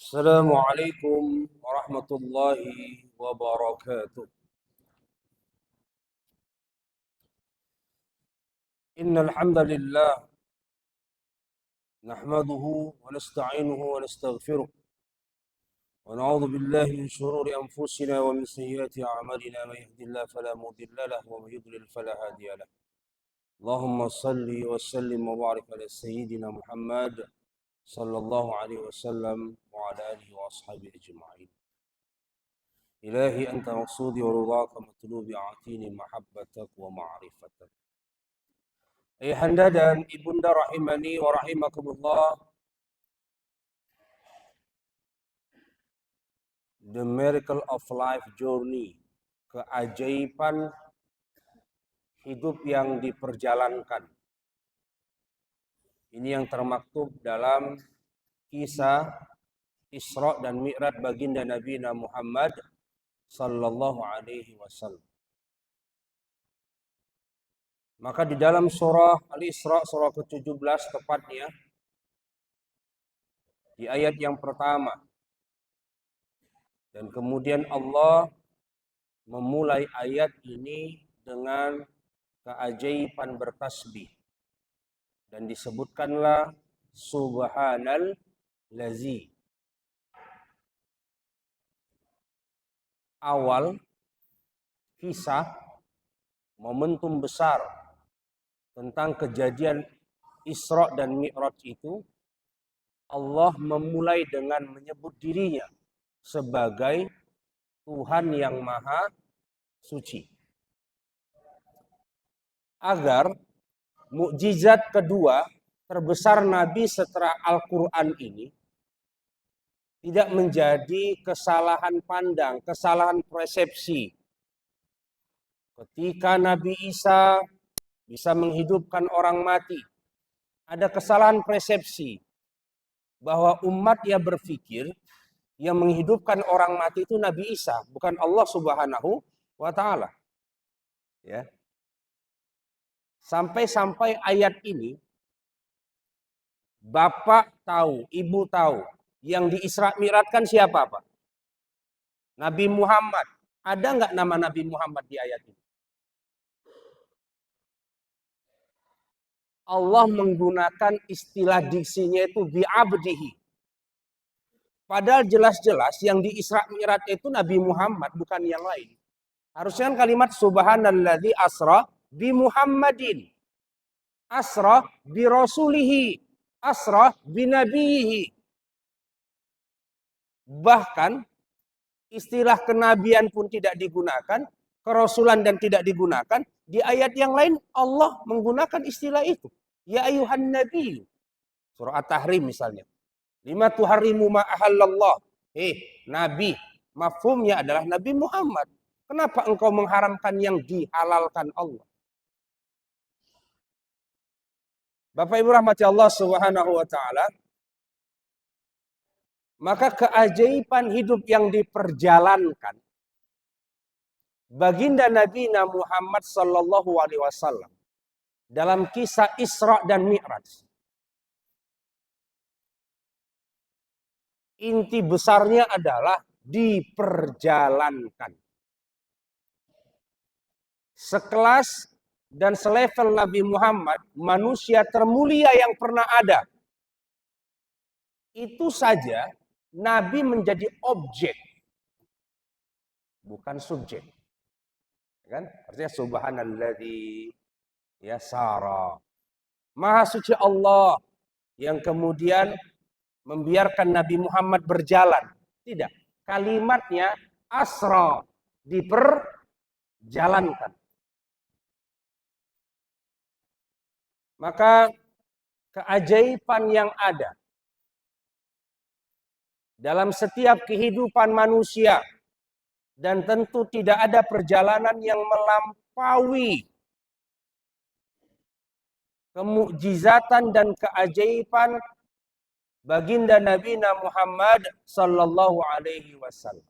Assalamualaikum warahmatullahi wabarakatuh. Innal hamdalillah nahmaduhu wa nasta'inuhu wa nastaghfiruh wa na'udzu billahi min shururi anfusina wa min sayyiati a'malina may yahdihillahu fala mudilla lahu wa may yudlil fala hadiya lahu. Allahumma salli wa sallim wa barik ala sayyidina Muhammad sallallahu alaihi wasallam wa ala alihi wa ashabihi ajma'in. إلهي أنت مقصودي ورضاك مطلوبي أعطيني محبتك ومعرفتك. Ayahanda dan ibunda rahimani wa rahimakumullah. The Miracle of Life Journey, keajaiban hidup yang diperjalankan. Ini yang termaktub dalam kisah Isra dan Mi'raj baginda Nabi Muhammad sallallahu alaihi wasallam. Maka di dalam surah Al-Isra, surah ke-17 tepatnya, di ayat yang pertama. Dan kemudian Allah memulai ayat ini dengan keajaiban bertasbih. Dan disebutkanlah Subhanal Lazi. Awal kisah momentum besar tentang kejadian Isra dan Mi'raj itu, Allah memulai dengan menyebut dirinya sebagai Tuhan yang Maha Suci. Agar mukjizat kedua terbesar Nabi setelah Al-Quran ini tidak menjadi kesalahan pandang, kesalahan persepsi. Ketika Nabi Isa bisa menghidupkan orang mati, ada kesalahan persepsi bahwa umat yang berpikir yang menghidupkan orang mati itu Nabi Isa, bukan Allah Subhanahu wa Ta'ala. Ya. Sampai ayat ini, bapak tahu, ibu tahu, yang di Isra Mi'rajkan siapa, Pak? Nabi Muhammad. Ada nggak nama Nabi Muhammad di ayat ini? Allah menggunakan istilah diksinya itu bi'abdihi. Padahal jelas-jelas yang di Isra Mi'raj itu Nabi Muhammad, bukan yang lain. Harusnya kalimat subhanalladzi asra bi Muhammadin. Asra bi rasulihi. Asra bi nabiyihi. Bahkan istilah kenabian pun tidak digunakan, kerasulan dan tidak digunakan. Di ayat yang lain Allah menggunakan istilah itu. Ya ayuhan nabi. Surah At-Tahrim misalnya. Lima tuharrimu ma ahallallah. Nabi. Mafhumnya adalah Nabi Muhammad. Kenapa engkau mengharamkan yang dihalalkan Allah? Bapak Ibu rahmati Allah Subhanahu wa Ta'ala. Maka keajaiban hidup yang diperjalankan baginda Nabi Muhammad sallallahu alaihi wasallam dalam kisah Isra dan Mi'raj. Inti besarnya adalah diperjalankan. Sekelas dan selevel Nabi Muhammad, manusia termulia yang pernah ada. Itu saja Nabi menjadi objek, bukan subjek. Kan? Artinya subhanalladzi yasara. Maha suci Allah yang kemudian membiarkan Nabi Muhammad berjalan. Tidak. Kalimatnya asra, diperjalankan. Maka keajaiban yang ada dalam setiap kehidupan manusia, dan tentu tidak ada perjalanan yang melampaui kemukjizatan dan keajaiban baginda Nabi Muhammad sallallahu alaihi wasallam.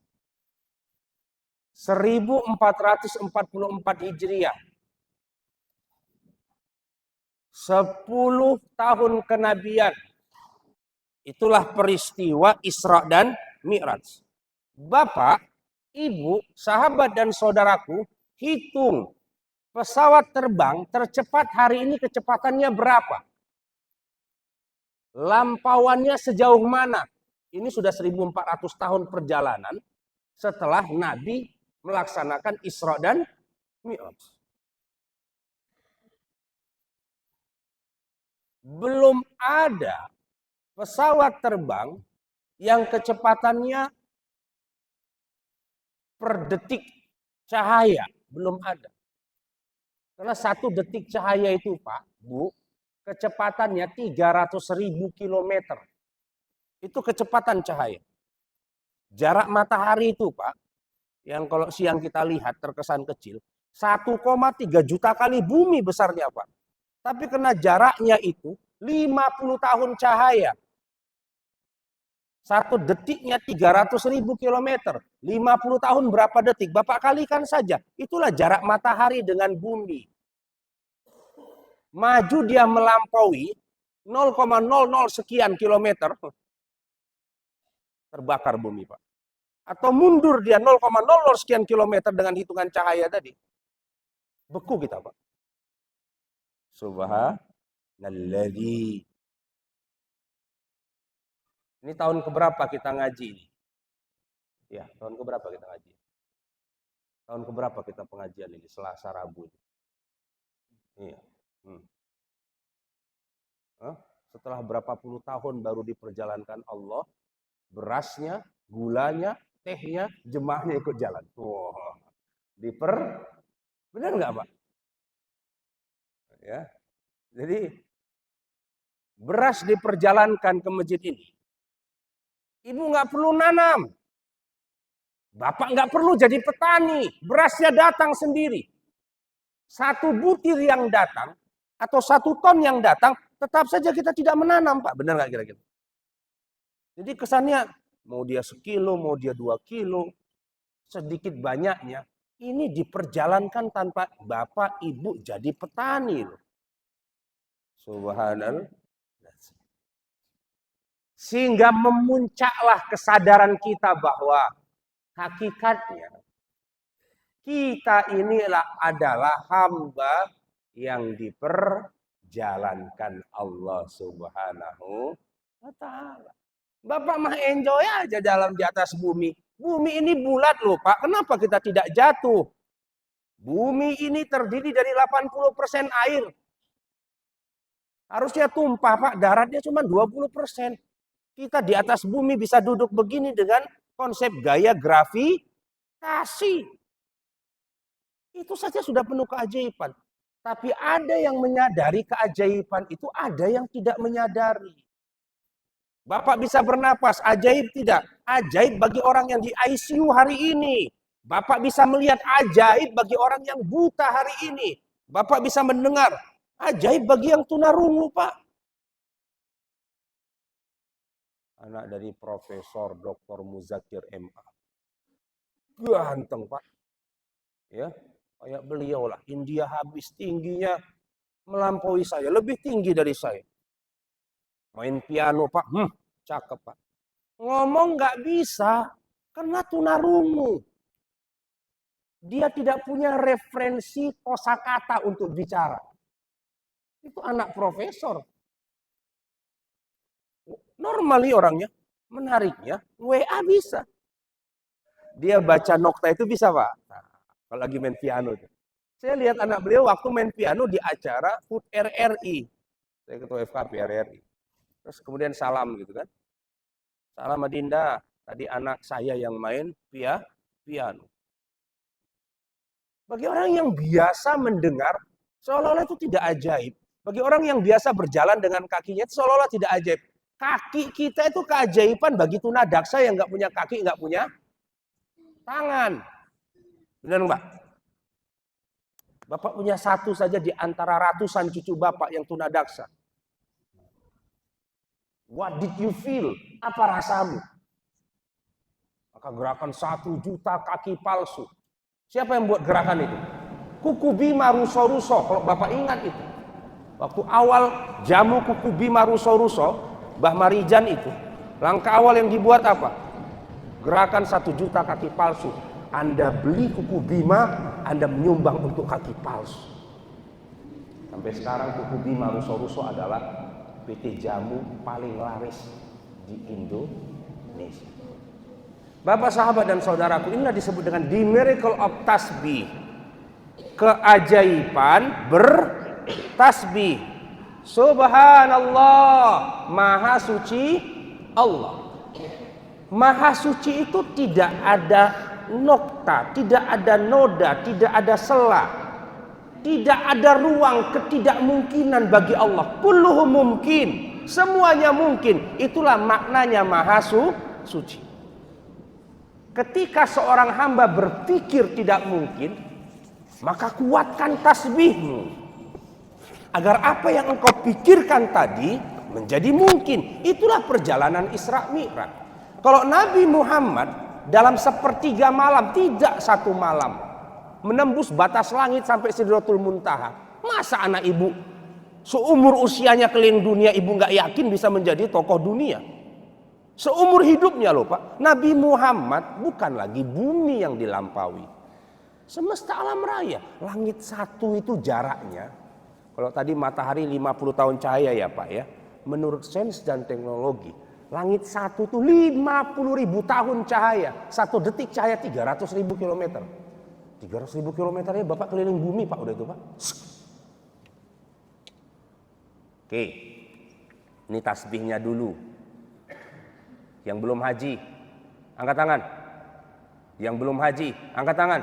1444 Hijriah. 10 tahun kenabian. Itulah peristiwa Isra dan Mi'raj. Bapak, Ibu, sahabat dan saudaraku, hitung pesawat terbang tercepat hari ini kecepatannya berapa? Lampauannya sejauh mana? Ini sudah 1400 tahun perjalanan setelah Nabi melaksanakan Isra dan Mi'raj. Belum ada pesawat terbang yang kecepatannya per detik cahaya. Belum ada. Karena 1 detik cahaya itu, Pak, Bu, kecepatannya 300.000 kilometer. Itu kecepatan cahaya. Jarak matahari itu, Pak, yang kalau siang kita lihat terkesan kecil, 1,3 juta kali bumi besarnya, Pak. Tapi kena jaraknya itu 50 tahun cahaya. 1 detiknya 300.000 kilometer. 50 tahun berapa detik? Bapak kalikan saja. Itulah jarak matahari dengan bumi. Maju dia melampaui 0,00 sekian kilometer. Terbakar bumi, Pak. Atau mundur dia 0,00 sekian kilometer dengan hitungan cahaya tadi. Beku kita, Pak. Subhanalladzi. Ini tahun keberapa kita ngaji ini? Ya, tahun keberapa kita ngaji? Tahun keberapa kita pengajian ini? Selasa, Rabu. Iya. Setelah berapa puluh tahun baru diperjalankan Allah, berasnya, gulanya, tehnya, jemaahnya ikut jalan. Wow. Benar nggak, Pak? Ya. Jadi beras diperjalankan ke masjid ini. Ibu nggak perlu nanam. Bapak nggak perlu jadi petani. Berasnya datang sendiri. 1 butir yang datang atau 1 ton yang datang, tetap saja kita tidak menanam, Pak. Benar nggak kira-kira? Jadi kesannya mau dia sekilo, mau dia 2 kilo, sedikit banyaknya, ini diperjalankan tanpa Bapak Ibu jadi petani loh. Subhanallah. Sehingga memuncaklah kesadaran kita bahwa hakikatnya kita inilah adalah hamba yang diperjalankan Allah Subhanahu wa Ta'ala. Bapak mah enjoy aja jalan di atas bumi. Bumi ini bulat loh, Pak. Kenapa kita tidak jatuh? Bumi ini terdiri dari 80% air. Harusnya tumpah, Pak. Daratnya cuma 20%. Kita di atas bumi bisa duduk begini dengan konsep gaya gravitasi. Itu saja sudah penuh keajaiban. Tapi ada yang menyadari keajaiban itu, ada yang tidak menyadari. Bapak bisa bernapas, ajaib tidak? Ajaib bagi orang yang di ICU hari ini. Bapak bisa melihat, ajaib bagi orang yang buta hari ini. Bapak bisa mendengar, ajaib bagi yang tunarungu, Pak. Anak dari Profesor Dr. Muzakir MA. Ganteng, Pak. Ya, kayak beliau lah. India habis, tingginya melampaui saya, lebih tinggi dari saya. Main piano, Pak. Cakep, Pak. Ngomong nggak bisa karena tunarungu. Dia tidak punya referensi kosakata untuk bicara. Itu anak profesor. Normali orangnya, menariknya, WA bisa. Dia baca nokta itu bisa, Pak. Nah, kalau lagi main piano. Saya lihat anak beliau waktu main piano di acara HUT RRI. Saya ketua FKP RRI. Terus kemudian salam gitu kan. Salam Adinda, tadi anak saya yang main piano. Bagi orang yang biasa mendengar, seolah-olah itu tidak ajaib. Bagi orang yang biasa berjalan dengan kakinya, itu seolah-olah tidak ajaib. Kaki kita itu keajaiban bagi tunadaksa yang nggak punya kaki, nggak punya tangan. Benar Mbak? Bapak punya 1 saja di antara ratusan cucu Bapak yang tunadaksa. What did you feel? Apa rasamu? Maka gerakan 1 juta kaki palsu. Siapa yang buat gerakan itu? Kuku Bima Ruso-Ruso, kalau Bapak ingat itu. Waktu awal jamu kuku Bima Ruso-Ruso, Mbah Marijan itu, langkah awal yang dibuat apa? Gerakan 1 juta kaki palsu. Anda beli kuku Bima, Anda menyumbang untuk kaki palsu. Sampai sekarang kuku Bima Ruso-Ruso adalah PT jamu paling laris di Indonesia. Bapak, sahabat dan saudaraku, inilah disebut dengan the miracle of tasbih. Keajaiban bertasbih. Subhanallah, maha suci Allah. Maha suci itu tidak ada nokta, tidak ada noda, tidak ada sela, tidak ada ruang ketidakmungkinan bagi Allah. Kulluhu mungkin, semuanya mungkin. Itulah maknanya maha suci. Ketika seorang hamba berpikir tidak mungkin, maka kuatkan tasbihmu agar apa yang engkau pikirkan tadi menjadi mungkin. Itulah perjalanan Isra Mi'raj. Kalau Nabi Muhammad dalam sepertiga malam, tidak 1 malam, menembus batas langit sampai Sidratul Muntaha. Masa anak ibu seumur usianya keliling dunia, ibu nggak yakin bisa menjadi tokoh dunia? Seumur hidupnya loh Pak. Nabi Muhammad bukan lagi bumi yang dilampaui, semesta alam raya. Langit 1 itu jaraknya, kalau tadi matahari 50 tahun cahaya ya Pak ya, menurut sains dan teknologi, langit 1 itu 50.000 tahun cahaya. 1 detik cahaya 300.000 km. 300.000 km ya Bapak keliling bumi Pak, udah itu Pak. Oke, ini tasbihnya dulu. Yang belum haji, angkat tangan. Yang belum haji, angkat tangan.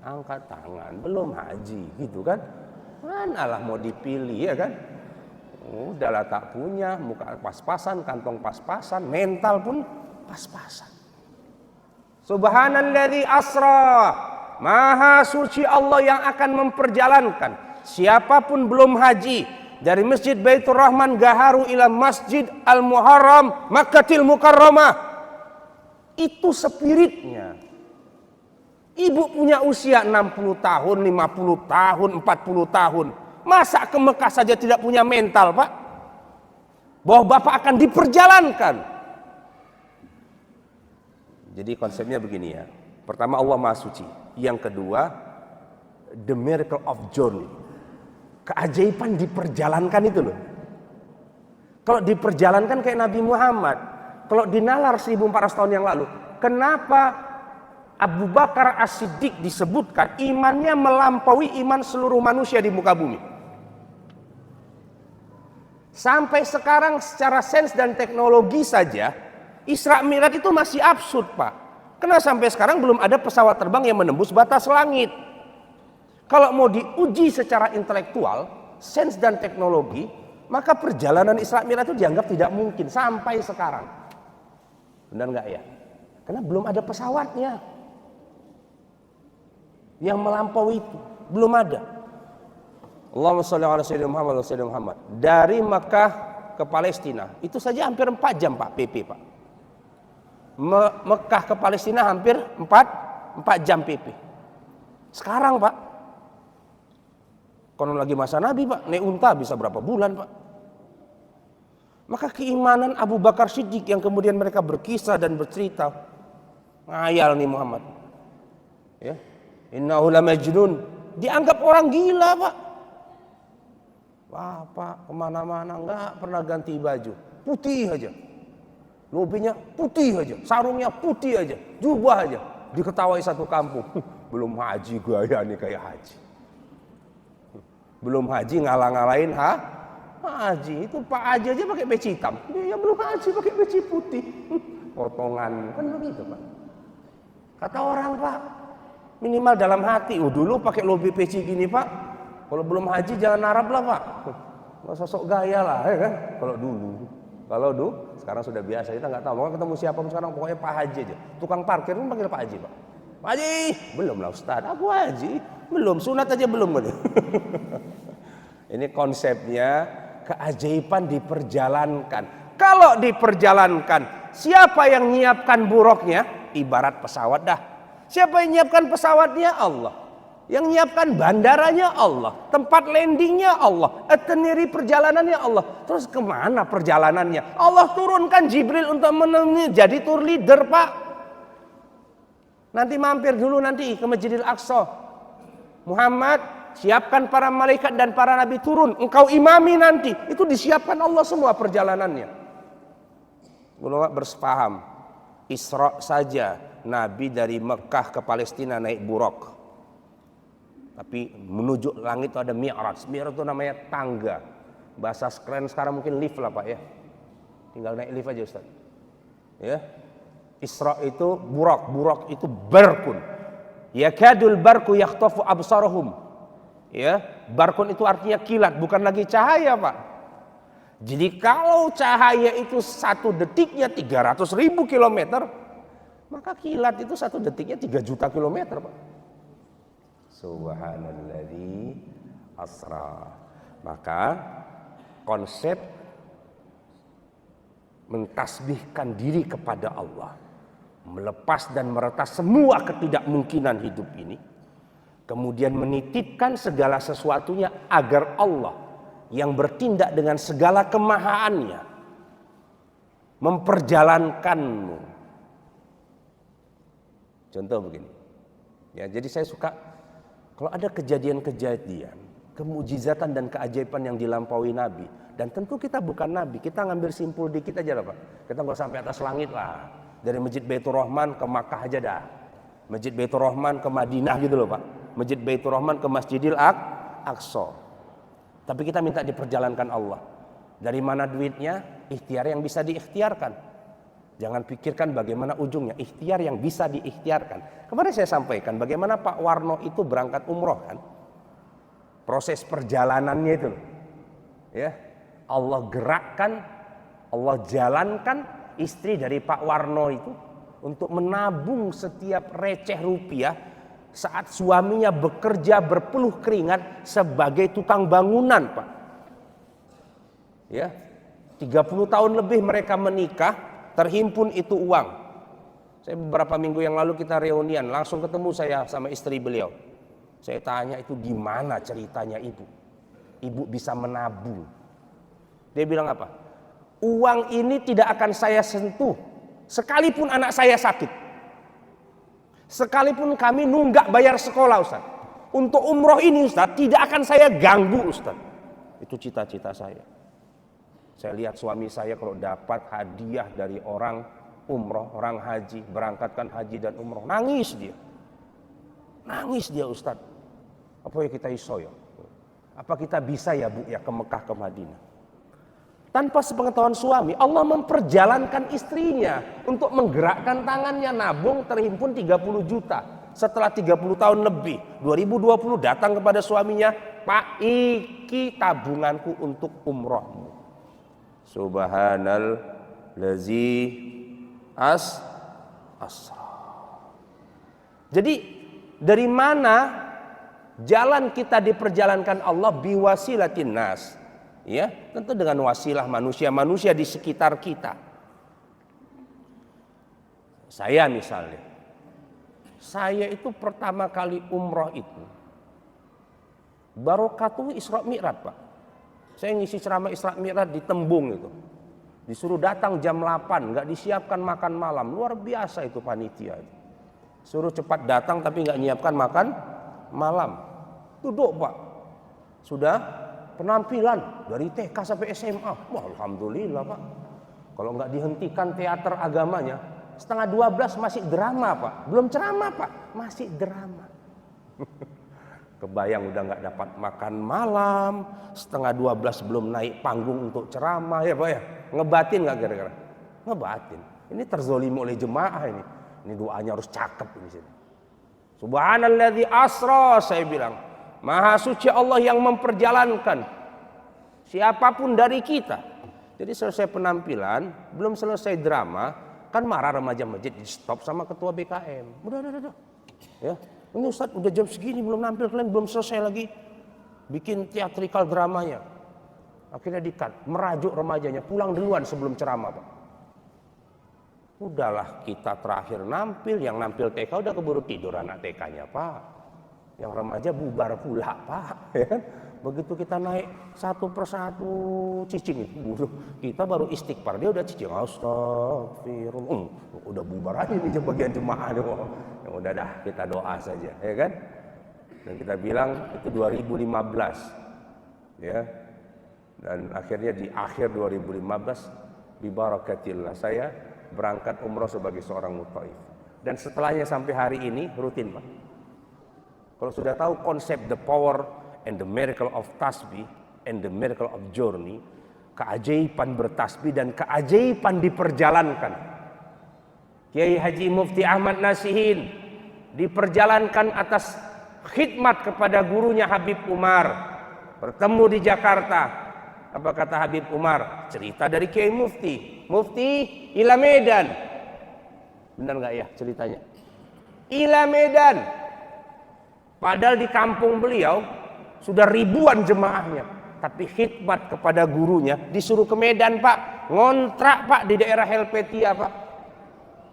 Angkat tangan, belum haji, gitu kan? Manalah mau dipilih ya kan? Udahlah tak punya, muka pas-pasan, kantong pas-pasan, mental pun pas-pasan. Subhanalladzi asra, maha suci Allah yang akan memperjalankan siapapun belum haji dari Masjid Baitur Rahman Gaharu ila Masjid Al-Muharram Makkatil Mukarramah. Itu spiritnya. Ibu punya usia 60 tahun, 50 tahun, 40 tahun. Masa ke Mekah saja tidak punya mental Pak? Bahwa Bapak akan diperjalankan. Jadi konsepnya begini ya. Pertama, Allah Maha Suci. Yang kedua, the miracle of journey. Keajaiban diperjalankan itu loh. Kalau diperjalankan kayak Nabi Muhammad, kalau dinalar 1400 tahun yang lalu, kenapa Abu Bakar As-Siddiq disebutkan imannya melampaui iman seluruh manusia di muka bumi? Sampai sekarang secara sains dan teknologi saja, Isra Mi'raj itu masih absurd Pak. Karena sampai sekarang belum ada pesawat terbang yang menembus batas langit. Kalau mau diuji secara intelektual, sains dan teknologi, maka perjalanan Isra Mi'raj itu dianggap tidak mungkin sampai sekarang. Benar nggak ya? Karena belum ada pesawatnya yang melampaui itu, belum ada. Allahumma sholli ala sayyidina Muhammad wa sayyidina Muhammad. Dari Makkah ke Palestina itu saja hampir 4 jam Pak, PP Pak. Mekah ke Palestina hampir 4 jam PP. Sekarang Pak, kalau lagi masa Nabi Pak, naik unta bisa berapa bulan Pak. Maka keimanan Abu Bakar Siddiq yang kemudian mereka berkisah dan bercerita, ngayal nih Muhammad ya, innahu lamajnun, dianggap orang gila Pak. Wah Pak, kemana-mana nggak pernah ganti baju, putih aja, lobinya putih aja, sarungnya putih aja, jubah aja, diketawai satu kampung. Belum haji gaya nih kayak haji. Belum haji ngalah-ngalahin haji. Itu Pak Haji aja pakai peci hitam, dia belum haji pakai peci putih. Potongan kan begitu Pak. Kata orang Pak, minimal dalam hati. Dulu pakai lobi peci gini Pak, kalau belum haji jangan narap lah Pak. Nggak sosok gaya lah ya kan. Kalau dulu sekarang sudah biasa, kita nggak tahu mau ketemu siapa pun sekarang, pokoknya Pak Haji aja. Tukang parkir pun panggil Pak Haji Pak. Pak Haji, belum lah Ustaz, aku haji belum, sunat aja belum. Ini konsepnya, keajaiban diperjalankan. Kalau diperjalankan, siapa yang nyiapkan buruknya? Ibarat pesawat dah. Siapa yang nyiapkan pesawatnya? Allah. Yang nyiapkan bandaranya Allah. Tempat landingnya Allah. Itinerary perjalanannya Allah. Terus kemana perjalanannya? Allah turunkan Jibril untuk menemani jadi tour leader, Pak. Nanti mampir dulu nanti ke Masjidil Aqsa. Muhammad, siapkan para malaikat dan para nabi turun. Engkau imami nanti. Itu disiapkan Allah semua perjalanannya. Ulama bersepaham. Isra saja Nabi dari Mekah ke Palestina naik buraq. Tapi menuju langit itu ada Mi'raj. Mi'raj itu namanya tangga. Bahasa keren sekarang mungkin lift lah Pak ya. Tinggal naik lift aja Ustaz. Ya. Isra itu buraq. Buraq itu barkun. Yakadul barku yakhtafu absarahum. Ya, barkun itu artinya kilat, bukan lagi cahaya Pak. Jadi kalau cahaya itu 1 detiknya 300.000 kilometer, maka kilat itu 1 detiknya 3 juta kilometer Pak. Subhanalladzi asra. Maka konsep mentasbihkan diri kepada Allah, melepas dan meretas semua ketidakmungkinan hidup ini, kemudian menitipkan segala sesuatunya agar Allah yang bertindak dengan segala kemahaannya memperjalankanmu. Contoh begini. Ya, jadi saya suka kalau ada kejadian-kejadian, kemujizatan dan keajaiban yang dilampaui Nabi, dan tentu kita bukan Nabi, kita ngambil simpul dikit aja lah Pak. Kita nggak sampai atas langit lah. Dari Masjid Baitur Rahman ke Makkah aja dah. Masjid Baitur Rahman ke Madinah gitu loh Pak. Masjid Baitur Rahman ke Masjidil Aqsa. Tapi kita minta diperjalankan Allah. Dari mana duitnya? Ikhtiar yang bisa diikhtiarkan. Jangan pikirkan bagaimana ujungnya. Ikhtiar yang bisa diikhtiarkan. Kemarin saya sampaikan bagaimana Pak Warno itu berangkat umroh kan. Proses perjalanannya itu. Ya, Allah gerakkan, Allah jalankan istri dari Pak Warno itu untuk menabung setiap receh rupiah saat suaminya bekerja berpeluh keringat sebagai tukang bangunan Pak. Ya, 30 tahun lebih mereka menikah, terhimpun itu uang. Saya beberapa minggu yang lalu kita reunian, langsung ketemu saya sama istri beliau. Saya tanya itu gimana ceritanya ibu? Ibu bisa menabung. Dia bilang apa? Uang ini tidak akan saya sentuh sekalipun anak saya sakit. Sekalipun kami nunggak bayar sekolah Ustaz. Untuk umroh ini Ustaz tidak akan saya ganggu Ustaz. Itu cita-cita saya. Saya lihat suami saya kalau dapat hadiah dari orang umroh, orang haji, berangkatkan haji dan umroh, nangis dia. Nangis dia Ustaz. Apa ya kita iso ya? Apa kita bisa ya Bu ya ke Mekah ke Madinah? Tanpa sepengetahuan suami, Allah memperjalankan istrinya untuk menggerakkan tangannya nabung terhimpun 30 juta. Setelah 30 tahun lebih, 2020 datang kepada suaminya, Pak, iki tabunganku untuk umrohmu. Subhanalladzi asra. Jadi dari mana jalan kita diperjalankan Allah biwasilatin nas? Ya, tentu dengan wasilah manusia-manusia di sekitar kita. Saya misalnya, saya itu pertama kali umroh itu barokatuh Isra Mi'raj Pak. Saya ngisi ceramah Isra Mi'raj di Tembung itu. Disuruh datang jam 8, nggak disiapkan makan malam. Luar biasa itu panitia itu. Suruh cepat datang tapi nggak nyiapkan makan malam. Duduk Pak. Sudah penampilan dari TK sampai SMA. Wah, alhamdulillah Pak. Kalau nggak dihentikan teater agamanya, 11:30 masih drama Pak. Belum ceramah Pak, masih drama. Kebayang udah nggak dapat makan malam, 11:30 belum naik panggung untuk ceramah ya Pak ya. Ngebatin nggak kira-kira? Ngebatin. Ini terzolimi oleh jemaah ini. Ini doanya harus cakep ini sini. Subhanalladzi asra, saya bilang. Maha suci Allah yang memperjalankan siapapun dari kita. Jadi selesai penampilan, belum selesai drama, kan marah remaja masjid, di stop sama ketua BKM. Udah. Ya, ini Ustaz udah jam segini belum nampil, kalian belum selesai lagi bikin teatrikal dramanya. Akhirnya di-cut, merajuk remajanya pulang duluan sebelum ceramah Pak. Udahlah kita terakhir nampil, yang nampil TK udah keburu tidur anak TK-nya Pak. Yang remaja bubar pula Pak. Ya kan? Begitu kita naik satu persatu cicing itu, kita baru istighfar, dia udah cicing. Astagfirullah, udah bubar aja nih bagian jemaah. Ya udah dah, kita doa saja, ya kan? Dan kita bilang itu 2015, ya. Dan akhirnya di akhir 2015, bibarakatillah saya berangkat umroh sebagai seorang mutaif. Dan setelahnya sampai hari ini rutin Pak. Kalau sudah tahu konsep the power and the miracle of tasbih and the miracle of journey, keajaiban bertasbih dan keajaiban diperjalankan. Kiai Haji Mufti Ahmad Nasihin diperjalankan atas khidmat kepada gurunya Habib Umar. Bertemu di Jakarta. Apa kata Habib Umar? Cerita dari Kiai Mufti. Mufti ila Medan. Benar nggak ya ceritanya? Ila Medan. Padahal di kampung beliau sudah ribuan jemaahnya, tapi khidmat kepada gurunya disuruh ke Medan Pak, ngontrak Pak di daerah Helvetia Pak,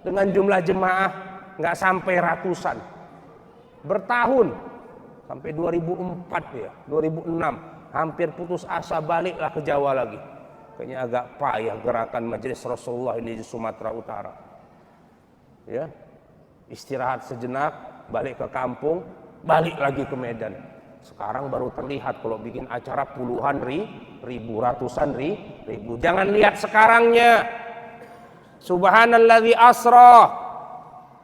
dengan jumlah jemaah nggak sampai ratusan, bertahun sampai 2004 ya, 2006 hampir putus asa, baliklah ke Jawa lagi. Kayaknya agak payah gerakan Majelis Rasulullah ini di Sumatera Utara. Ya, istirahat sejenak, balik ke kampung, balik lagi ke Medan. Sekarang baru terlihat kalau bikin acara puluhan ribu, ratusan ribu. Jangan lihat sekarangnya. Subhanalladzi asra,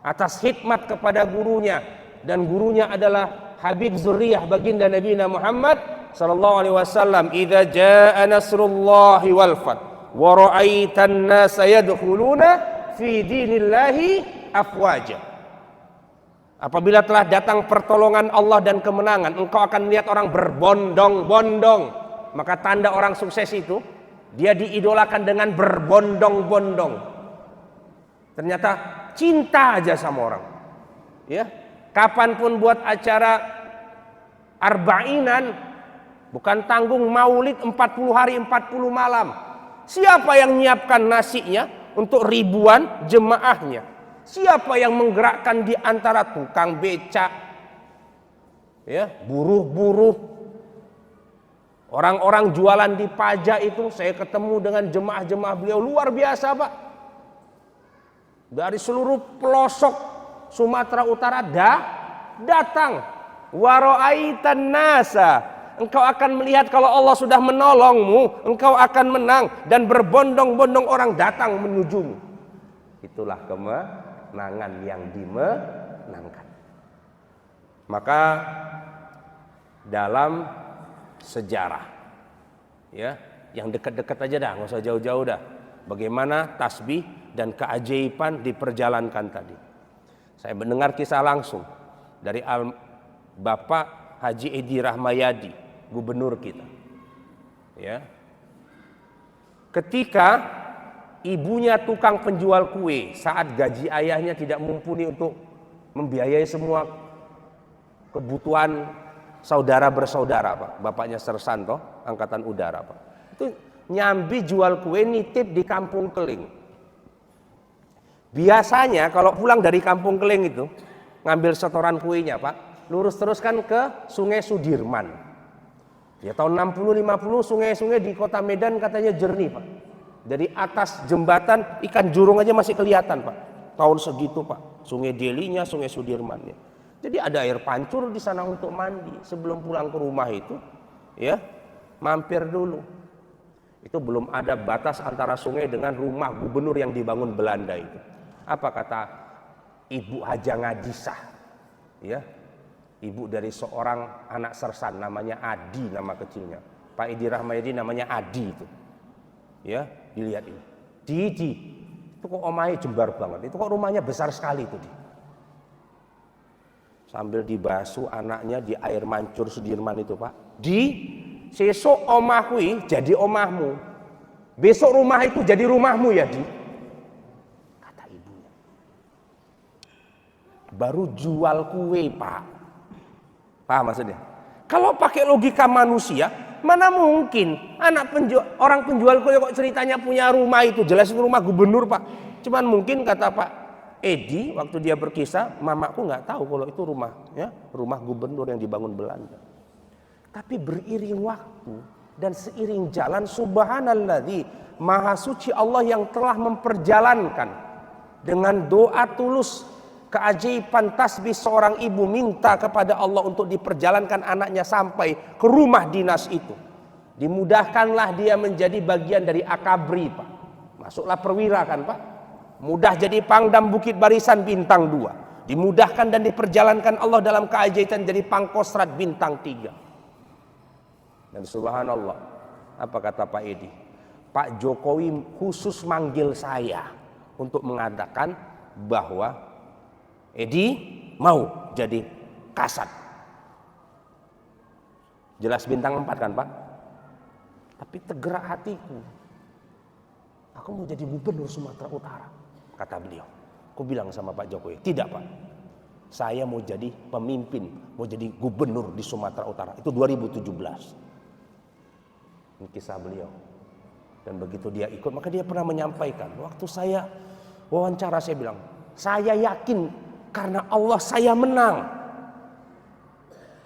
atas khidmat kepada gurunya, dan gurunya adalah Habib Zuriyah baginda Nabi Muhammad sallallahu alaihi wasallam. Idza jaa nasrullahi wal fath wa ra'aitan nasa yadkhuluna fi dinillahi afwaja. Apabila telah datang pertolongan Allah dan kemenangan, engkau akan melihat orang berbondong-bondong. Maka tanda orang sukses itu, dia diidolakan dengan berbondong-bondong. Ternyata cinta aja sama orang. Ya, kapanpun buat acara arbainan, bukan tanggung maulid 40 hari 40 malam. Siapa yang menyiapkan nasinya untuk ribuan jemaahnya? Siapa yang menggerakkan di antara tukang becak, ya, buruh-buruh, orang-orang jualan di pajak itu? Saya ketemu dengan jemaah-jemaah beliau luar biasa Pak. Dari seluruh pelosok Sumatera Utara datang. Waro'aitan nasa, engkau akan melihat kalau Allah sudah menolongmu, engkau akan menang, dan berbondong-bondong orang datang menujumu. Itulah kemenangan yang dimenangkan. Maka dalam sejarah, ya, yang dekat-dekat aja dah, nggak usah jauh-jauh dah, bagaimana tasbih dan keajaiban diperjalankan tadi. Saya mendengar kisah langsung dari Bapak Haji Edi Rahmayadi, gubernur kita. Ya. Ketika ibunya tukang penjual kue, saat gaji ayahnya tidak mumpuni untuk membiayai semua kebutuhan saudara bersaudara, Pak. Bapaknya Sersanto, Angkatan Udara, Pak. Itu nyambi jual kue nitip di Kampung Keling. Biasanya kalau pulang dari Kampung Keling itu, ngambil setoran kuenya, Pak, lurus teruskan ke Sungai Sudirman. Ya, tahun 60-50 sungai-sungai di kota Medan katanya jernih, Pak. Dari atas jembatan ikan jurung aja masih kelihatan, Pak. Tahun segitu, Pak. Sungai Delinya, Sungai Sudirmannya. Jadi ada air pancur di sana untuk mandi. Sebelum pulang ke rumah itu, ya, mampir dulu. Itu belum ada batas antara sungai dengan rumah gubernur yang dibangun Belanda itu. Apa kata Ibu Haja Ngadisah? Ya, ibu dari seorang anak sersan namanya Adi, nama kecilnya. Pak Edi Rahmayadi namanya Adi itu. Ya, dilihat ini. Didi, itu kok omahnya jembar banget. Itu kok rumahnya besar sekali itu, Di. Sambil dibasuh anaknya di air mancur Sudirman itu, Pak. Di, sesok omahku jadi omahmu. Besok rumah itu jadi rumahmu ya, Di. Kata ibunya. Baru jual kue, Pak. Paham maksudnya? Kalau pakai logika manusia, mana mungkin orang penjual kue kok ceritanya punya rumah itu, jelas itu rumah gubernur, Pak. Cuman mungkin kata Pak Edi waktu dia berkisah, mamaku nggak tahu kalau itu rumah, ya, rumah gubernur yang dibangun Belanda. Tapi beriring waktu dan seiring jalan, subhanalladzi, maha suci Allah yang telah memperjalankan dengan doa tulus, keajaiban tasbih seorang ibu minta kepada Allah untuk diperjalankan anaknya sampai ke rumah dinas itu. Dimudahkanlah dia menjadi bagian dari akabri, Pak. Masuklah perwira kan, Pak. Mudah jadi Pangdam Bukit Barisan bintang 2. Dimudahkan dan diperjalankan Allah dalam keajaiban jadi Pangkostrat bintang 3. Dan subhanallah, apa kata Pak Edi? Pak Jokowi khusus manggil saya untuk mengatakan bahwa Edi mau jadi Kasat. Jelas bintang 4 kan, Pak? Tapi tergerak hatiku. Aku mau jadi gubernur Sumatera Utara, kata beliau. Aku bilang sama Pak Jokowi, tidak Pak. Saya mau jadi pemimpin, mau jadi gubernur di Sumatera Utara. Itu 2017. Ini kisah beliau. Dan begitu dia ikut, maka dia pernah menyampaikan. Waktu saya wawancara, saya bilang, saya yakin karena Allah saya menang.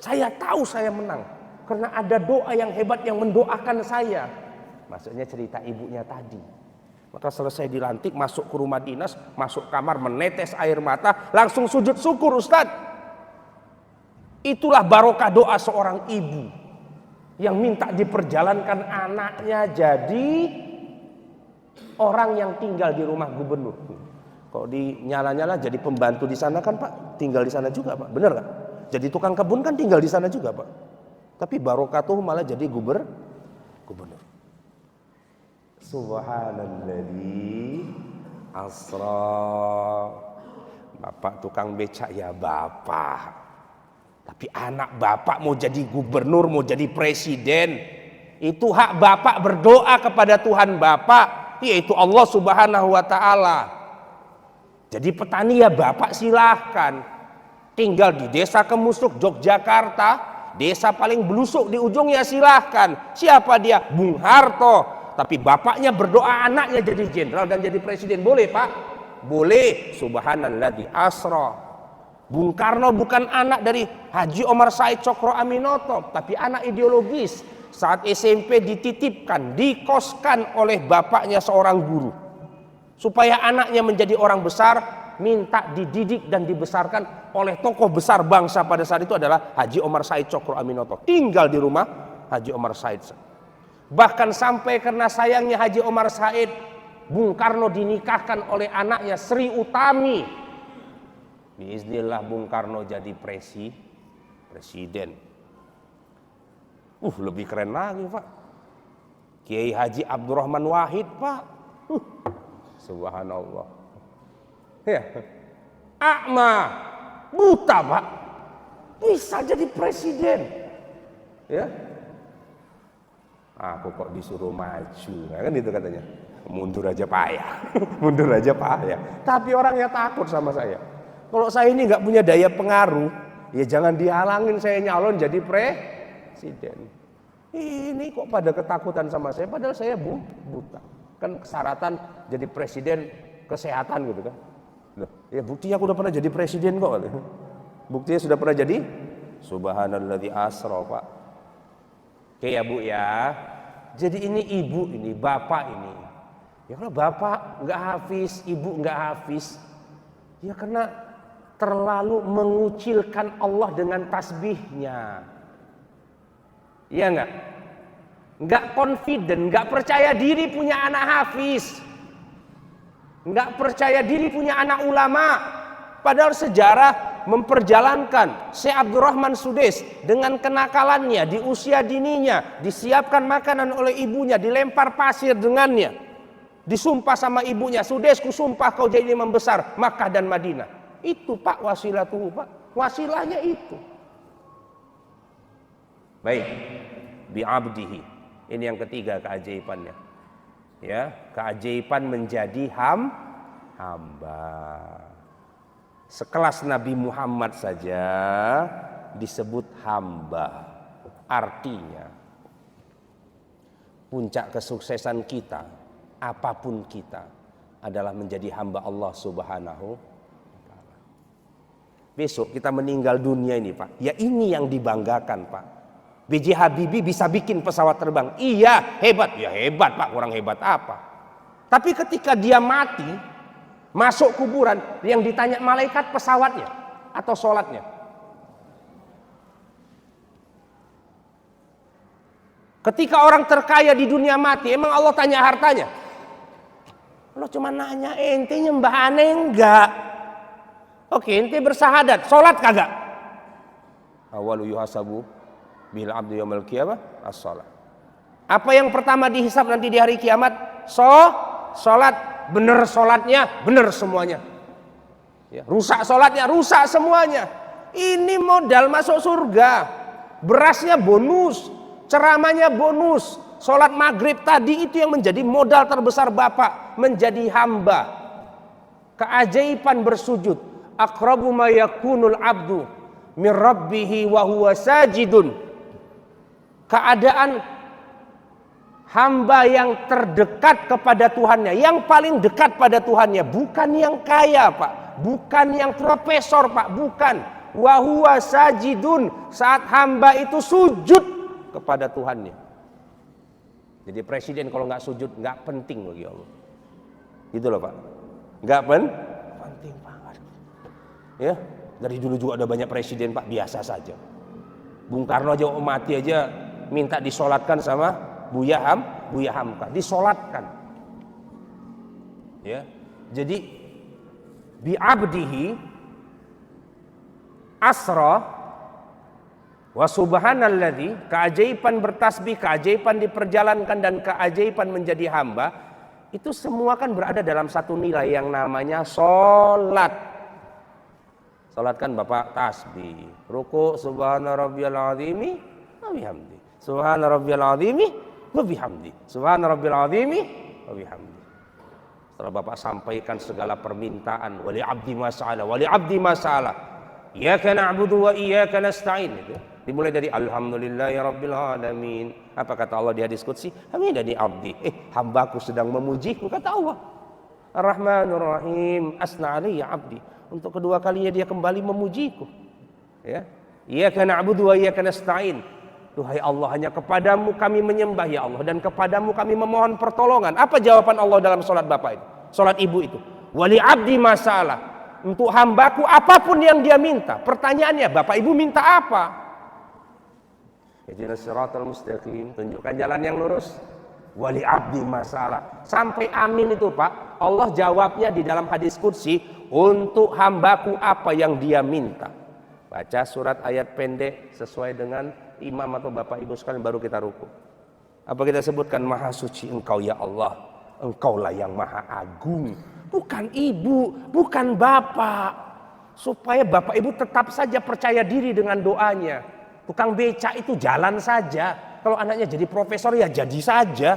Saya tahu saya menang. Karena ada doa yang hebat yang mendoakan saya. Maksudnya cerita ibunya tadi. Maka selesai dilantik, masuk ke rumah dinas, masuk kamar, menetes air mata, langsung sujud syukur, Ustadz. Itulah barokah doa seorang ibu yang minta diperjalankan anaknya jadi orang yang tinggal di rumah gubernur. Kok dinyala-nyala jadi pembantu di sana kan Pak, tinggal di sana juga Pak, bener kan? Jadi tukang kebun kan tinggal di sana juga Pak. Tapi barokah tuh malah jadi gubernur. Subhanalladzi asra. Bapak tukang becak ya Bapak. Tapi anak Bapak mau jadi gubernur, mau jadi presiden. Itu hak Bapak berdoa kepada Tuhan Bapak, yaitu Allah Subhanahu wa taala. Jadi petani ya Bapak silahkan. Tinggal di desa Kemusuk, Yogyakarta, desa paling belusuk di ujungnya silahkan. Siapa dia? Bung Harto. Tapi bapaknya berdoa anaknya jadi jenderal dan jadi presiden. Boleh Pak? Boleh. Subhanalladzi asra. Bung Karno bukan anak dari Haji Omar Said Cokro Aminoto, tapi anak ideologis. Saat SMP dititipkan, dikoskan oleh bapaknya seorang guru. Supaya anaknya menjadi orang besar, minta dididik dan dibesarkan oleh tokoh besar bangsa pada saat itu adalah Haji Omar Said Cokro Aminoto. Tinggal di rumah Haji Omar Said. Bahkan sampai karena sayangnya Haji Omar Said, Bung Karno dinikahkan oleh anaknya Sri Utami. Biiznillah Bung Karno jadi presiden. Lebih keren lagi Pak. Kiai Haji Abdurrahman Wahid Pak. Subhanallah. Ya. Akma, buta Pak, bisa jadi presiden. Ya. Aku kok disuruh maju, kan itu katanya. Mundur aja payah, mundur aja payah. Tapi orangnya takut sama saya. Kalau saya ini nggak punya daya pengaruh, ya jangan dihalangin saya nyalon jadi presiden. Ini kok pada ketakutan sama saya, padahal saya buta. Kan kesyaratan jadi presiden kesehatan gitu kan. Ya buktinya aku udah pernah jadi presiden kok. Buktinya sudah pernah jadi. Subhanalladzi asra Pak. Oke ya Bu ya. Jadi ini ibu ini, bapak ini. Ya kalau bapak nggak hafiz, ibu nggak hafiz, ya karena terlalu mengucilkan Allah dengan tasbihnya. Iya nggak? Nggak confident, nggak percaya diri punya anak hafiz. Nggak percaya diri punya anak ulama. Padahal sejarah memperjalankan Syekh Abdurrahman Sudes dengan kenakalannya di usia dininya, disiapkan makanan oleh ibunya, dilempar pasir dengannya, disumpah sama ibunya, Sudesku sumpah kau jadi imam besar Makkah dan Madinah. Itu Pak wasilatuhu Pak, wasilahnya itu. Baik, bi'abdihi. Ini yang ketiga keajaibannya. Ya, keajaiban menjadi hamba. Sekelas Nabi Muhammad saja disebut hamba. Artinya puncak kesuksesan kita, apapun kita, adalah menjadi hamba Allah Subhanahu wa ta'ala. Besok kita meninggal dunia ini Pak, ya ini yang dibanggakan Pak. B.J. Habibie bisa bikin pesawat terbang. Iya, hebat. Ya hebat Pak, kurang hebat apa. Tapi ketika dia mati, masuk kuburan, yang ditanya malaikat pesawatnya atau sholatnya. Ketika orang terkaya di dunia mati, emang Allah tanya hartanya? Allah cuma nanya, ente nyembah aneh enggak? Oke, ente bersahadat, sholat kagak? Awalu yuhasabu bil abdu yaumil qiyamah as-shalah. Apa yang pertama dihisab nanti di hari kiamat? Sholat. Bener sholatnya, bener semuanya. Ya, rusak sholatnya, rusak semuanya. Ini modal masuk surga. Berasnya bonus, ceramahnya bonus. Sholat maghrib tadi itu yang menjadi modal terbesar Bapak, menjadi hamba. Keajaiban bersujud. Aqrabu ma yakunul abdu min rabbihi wa huwa sajidun. Keadaan hamba yang terdekat kepada Tuhannya, yang paling dekat pada Tuhannya, bukan yang kaya Pak, bukan yang profesor Pak, bukan. Wa huwa sajidun, saat hamba itu sujud kepada Tuhannya. Jadi presiden kalau nggak sujud nggak penting bagi Allah. Gitu loh Pak. Nggak penting Pak. Ya, dari dulu juga ada banyak presiden Pak, biasa saja. Bung Karno aja mati aja minta disolatkan sama Buya Hamka, disolatkan. Ya, jadi bi'abdihi asra wa subhanalladzi, keajaiban bertasbih, keajaiban diperjalankan dan keajaiban menjadi hamba, itu semua kan berada dalam satu nilai yang namanya sholat. Sholat kan Bapak tasbih, ruku subhana rabbiyal azimi wa bihamdi, subhana rabbiyal azimi wa bihamdi, subhana rabbiyal azimi wa bihamdi. Setelah Bapak sampaikan segala permintaan, wali abdi mas'ala, wali abdi mas'ala, iyyaka na'budu wa iyyaka nasta'in, itu dimulai dari alhamdulillahi rabbil alamin. Apa kata Allah di hadis qudsi? Hamidani abdi, hambaku sedang memujiku, kata Allah. Ar-Rahmanur Rahim, asna alayya abdi, untuk kedua kalinya dia kembali memujiku. Ya, iyyaka na'budu wa iyyaka nasta'in. Duhai Allah, hanya kepadamu kami menyembah ya Allah, dan kepadamu kami memohon pertolongan. Apa jawaban Allah dalam sholat Bapak itu? Sholat ibu itu. Wali abdi masalah. Untuk hambaku apapun yang dia minta. Pertanyaannya, Bapak Ibu minta apa? Ihdinas siratal mustaqim, tunjukkan jalan yang lurus. Wali abdi masalah. Sampai amin itu Pak, Allah jawabnya di dalam hadis qudsi, untuk hambaku apa yang dia minta. Baca surat ayat pendek sesuai dengan imam atau Bapak Ibu sekalian, baru kita ruku. Apa kita sebutkan? Maha suci Engkau ya Allah, Engkaulah yang maha agung. Bukan ibu, bukan bapak. Supaya Bapak Ibu tetap saja percaya diri dengan doanya. Tukang beca itu jalan saja. Kalau anaknya jadi profesor ya jadi saja.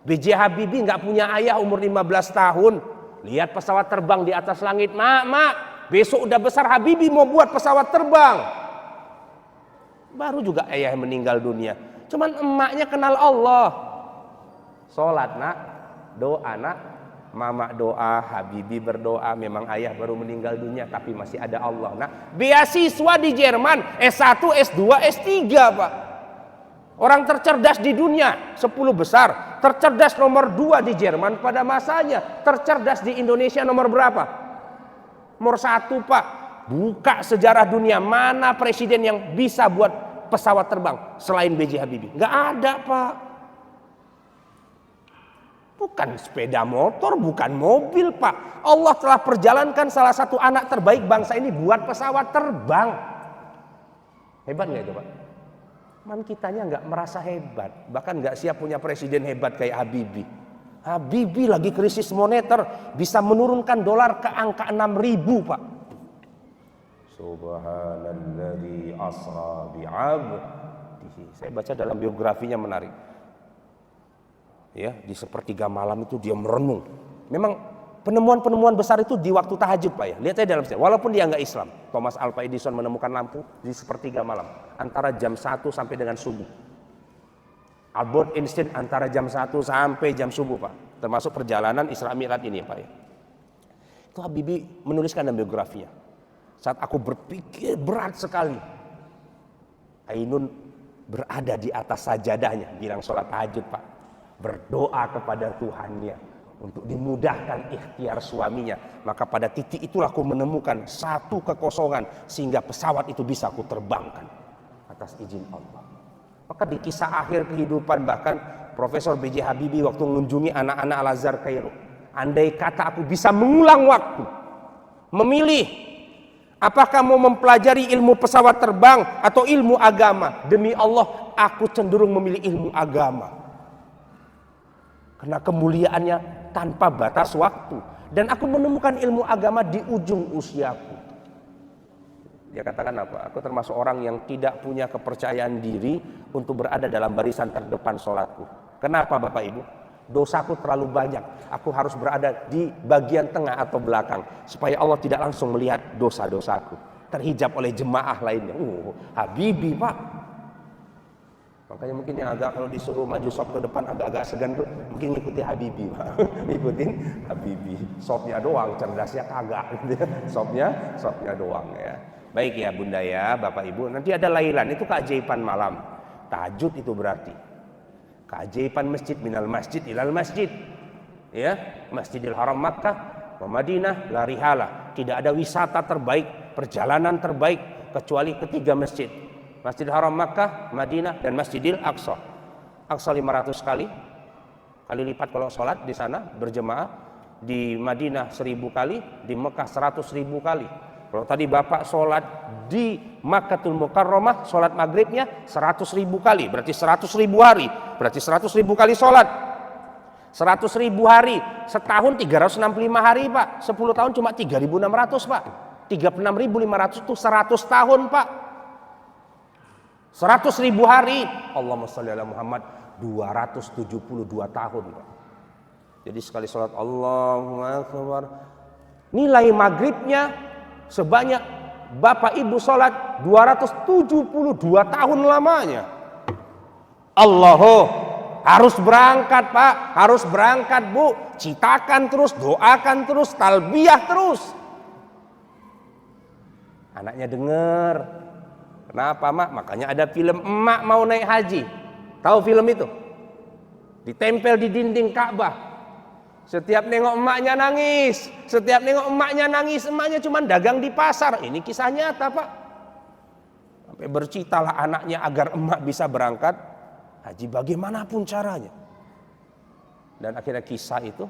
B.J. Habibie nggak punya ayah, umur 15 tahun. Lihat pesawat terbang di atas langit. Mak, besok udah besar Habibie mau buat pesawat terbang. Baru juga ayah meninggal dunia. Cuman emaknya kenal Allah. Sholat nak, doa nak, mama doa, Habibie berdoa. Memang ayah baru meninggal dunia, tapi masih ada Allah. Nah, beasiswa di Jerman, S1, S2, S3 Pak. Orang tercerdas di dunia, 10 besar. Tercerdas nomor 2 di Jerman pada masanya. Tercerdas di Indonesia nomor berapa? Nomor 1 Pak. Buka sejarah dunia, mana presiden yang bisa buat pesawat terbang selain B.J. Habibie? Nggak ada Pak. Bukan sepeda motor, bukan mobil Pak. Allah telah perjalankan salah satu anak terbaik bangsa ini buat pesawat terbang. Hebat nggak itu Pak? Man kitanya nggak merasa hebat, bahkan nggak siap punya presiden hebat kayak Habibie. Habibie lagi krisis moneter, bisa menurunkan dolar ke angka 6.000 Pak. Subhanalladzi asra bi'abdihi. Saya baca dalam biografinya menarik. Ya, di sepertiga malam itu dia merenung. Memang penemuan-penemuan besar itu di waktu tahajud Pak ya. Lihat saya dalam sejarah. Walaupun dia nggak Islam, Thomas Alva Edison menemukan lampu di sepertiga malam antara jam 1 sampai dengan subuh. Albert Einstein antara jam 1 sampai jam subuh Pak. termasuk perjalanan Isra Mi'raj ini Pak ya. Itu Habibie menuliskan dalam biografinya. Saat aku berpikir berat sekali, Ainun berada di atas sajadahnya, bilang sholat tahajud Pak, berdoa kepada Tuhannya untuk dimudahkan ikhtiar suaminya. Maka pada titik itulah aku menemukan satu kekosongan sehingga pesawat itu bisa aku terbangkan atas izin Allah. Maka di kisah akhir kehidupan bahkan Profesor B.J. Habibie waktu mengunjungi anak-anak Al-Azhar Kairo, andai kata aku bisa mengulang waktu, memilih apakah mau mempelajari ilmu pesawat terbang atau ilmu agama, demi Allah aku cenderung memilih ilmu agama. Karena kemuliaannya tanpa batas waktu. Dan aku menemukan ilmu agama di ujung usiaku. Dia katakan apa? Aku termasuk orang yang tidak punya kepercayaan diri untuk berada dalam barisan terdepan sholatku. Kenapa Bapak Ibu? Dosaku terlalu banyak. Aku harus berada di bagian tengah atau belakang. Supaya Allah tidak langsung melihat dosa-dosaku. Terhijab oleh jemaah lainnya. Habibie Pak. Makanya mungkin yang agak kalau disuruh maju sop ke depan agak-agak segan tuh mungkin ngikuti Habibie, ngikutin Habibie. Sopnya doang, cerdasnya kagak. Sopnya doang ya. Baik ya Bunda ya, Bapak Ibu. Nanti ada lailan, itu keajaiban malam. Tahajud itu berarti keajaiban masjid, minal masjid ilal masjid. Ya, Masjidil Haram Makkah, Madinah, la rihala. Tidak ada wisata terbaik, perjalanan terbaik kecuali ketiga masjid. Masjidil Haram Makkah, Madinah, dan Masjidil Aqsa. Aqsa 500 kali lipat kalau sholat di sana berjemaah. Di Madinah 1000 kali, di Mekah 100.000 kali. Kalau tadi Bapak sholat di Makkatul Mukarramah, sholat maghribnya 100.000 kali, berarti 100.000 hari, berarti 100.000 kali sholat. 100.000 hari, setahun 365 hari Pak, 10 tahun cuma 3.600 Pak. 36.500 itu 100 tahun Pak. 100.000 hari, Allahumma sholli ala Muhammad, 272 tahun Pak. Jadi sekali sholat Allahu Akbar, nilai maghribnya sebanyak Bapak Ibu sholat 272 tahun lamanya. Allahu, harus berangkat Pak, harus berangkat Bu, citakan terus, doakan terus, talbiyah terus. Anaknya dengar. Kenapa Mak? Makanya ada film Emak Mau Naik Haji. Tahu film itu? Ditempel di dinding Ka'bah. Setiap nengok emaknya nangis. Setiap nengok emaknya nangis. Emaknya cuma dagang di pasar. Ini kisah nyata Pak. Sampai bercitalah anaknya agar emak bisa berangkat haji bagaimanapun caranya. Dan akhirnya kisah itu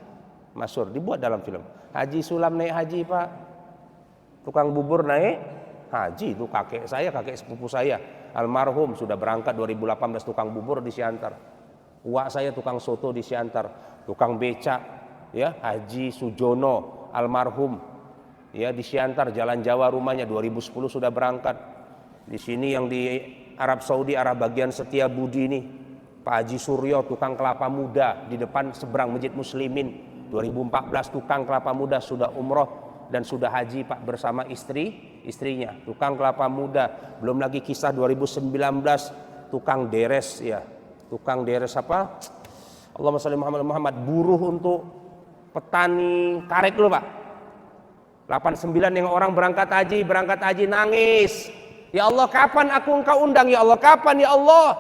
masyhur dibuat dalam film. Haji Sulam naik haji Pak. Tukang bubur naik haji, itu kakek saya, kakek sepupu saya almarhum sudah berangkat 2018 tukang bubur di Siantar. Uak saya tukang soto di Siantar, tukang becak ya Haji Sujono almarhum ya di Siantar Jalan Jawa rumahnya 2010 sudah berangkat. Di sini yang di Arab Saudi arah bagian Setiabudi ini Pak Haji Suryo tukang kelapa muda di depan seberang Masjid Muslimin 2014 tukang kelapa muda sudah umroh dan sudah haji Pak bersama istrinya, tukang kelapa muda. Belum lagi kisah 2019 tukang deres ya, tukang deres apa? Allahumma sholli Muhammad, buruh untuk petani karet dulu Pak. 89 yang orang berangkat haji nangis. Ya Allah, kapan aku engkau undang ya Allah? Kapan ya Allah?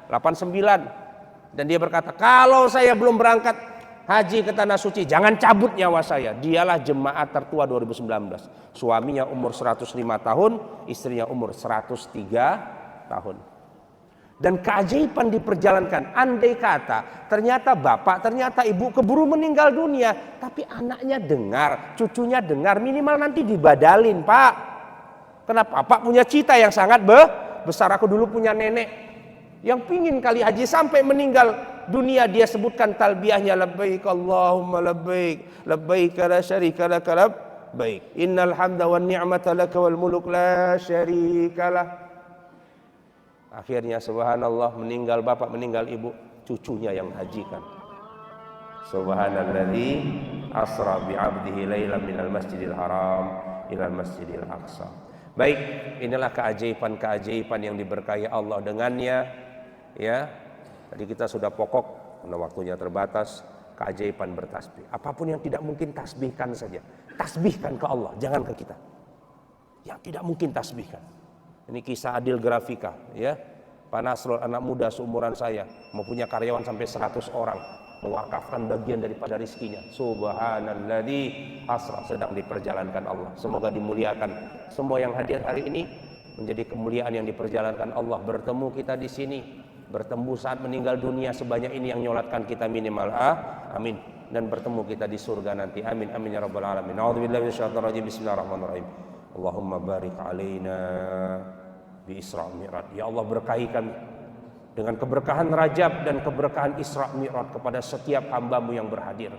89. Dan dia berkata, kalau saya belum berangkat haji ke Tanah Suci, jangan cabut nyawa saya. Dialah jemaah tertua 2019. Suaminya umur 105 tahun, istrinya umur 103 tahun. Dan keajaiban diperjalankan. Andai kata ternyata bapak, ternyata ibu keburu meninggal dunia, tapi anaknya dengar, cucunya dengar, minimal nanti dibadalin Pak. Kenapa? Pak punya cita yang sangat besar. Aku dulu punya nenek yang pingin kali haji sampai meninggal dunia, dia sebutkan talbiyahnya, labbaik Allahumma labbaik, labbaik la syarika lak labbaik, innal hamda wan ni'mata lak wal muluk la syarikalah. Akhirnya subhanallah, meninggal bapak, meninggal ibu, cucunya yang hajikan. Subhanalladzi asra bi 'abdihi lailan minal masjidil haram ilal masjidil aqsa. Baik, inilah keajaiban-keajaiban yang diberkahi Allah dengannya ya. Tadi kita sudah pokok karena waktunya terbatas keajaiban bertasbih. Apapun yang tidak mungkin, tasbihkan saja. Tasbihkan ke Allah, jangan ke kita. Yang tidak mungkin tasbihkan. Ini kisah Adil Grafika, ya. Pak Nasrul, anak muda seumuran saya, mempunyai karyawan sampai 100 orang, mewakafkan bagian daripada rizkinya. Subhanalladzi asra, sedang diperjalankan Allah. Semoga dimuliakan semua yang hadir hari ini, menjadi kemuliaan yang diperjalankan Allah. Bertemu kita di sini, bertemu saat meninggal dunia sebanyak ini yang nyolatkan kita minimal. Amin. Dan bertemu kita di surga nanti. Amin. Amin ya rabbal alamin. A'udzubillahi minasyaitonir rajim. Bismillahirrahmanirrahim. Allahumma barik alaina bi Isra Mi'raj. Ya Allah, berkahi kami dengan keberkahan Rajab dan keberkahan Isra Mi'raj kepada setiap hamba-Mu yang berhadir.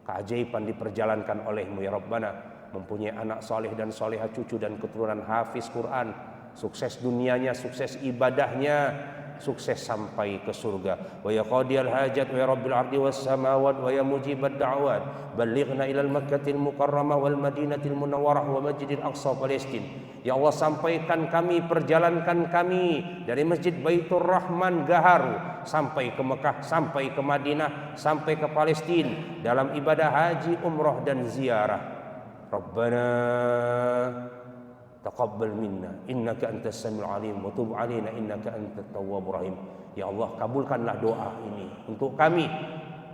Keajaiban diperjalankan oleh-Mu ya Rabbana, mempunyai anak soleh dan soleha, cucu dan keturunan hafiz Quran, sukses dunianya, sukses ibadahnya, sukses sampai ke surga. Wa ya qadiyal hajat wa ya rabbil ardi was samawat wa ya mujibad da'wat ballighna ilal Makkahil mukarramah wal Madinatil munawwarah wa Masjidil Aqsa Palestin. Ya Allah, sampaikan kami, perjalankan kami dari Masjid Baitur Rahman Gaharu sampai ke Mekah, sampai ke Madinah, sampai ke Palestina dalam ibadah haji, umrah dan ziarah. Rabbana taqabbal minna innaka antas samiul alim wa tub alaina innaka antat tawwabur rahim. Ya Allah, kabulkanlah doa ini untuk kami,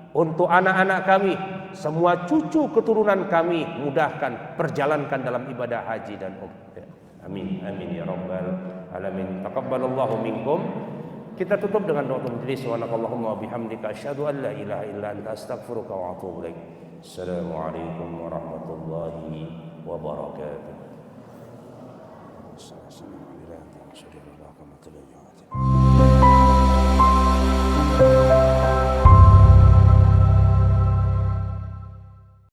untuk anak-anak kami, semua cucu keturunan kami, mudahkan, perjalankan dalam ibadah haji dan umrah. Amin. Amin ya rabbal alamin. Taqabbalallahu minkum. Kita tutup dengan doa majelis. Subhanakallahumma wa bihamdika asyhadu an la ilaha illa anta astaghfiruka wa atubu ilaik. Assalamualaikum warahmatullahi wabarakatuh. Assalamualaikum warahmatullahi wabarakatuh.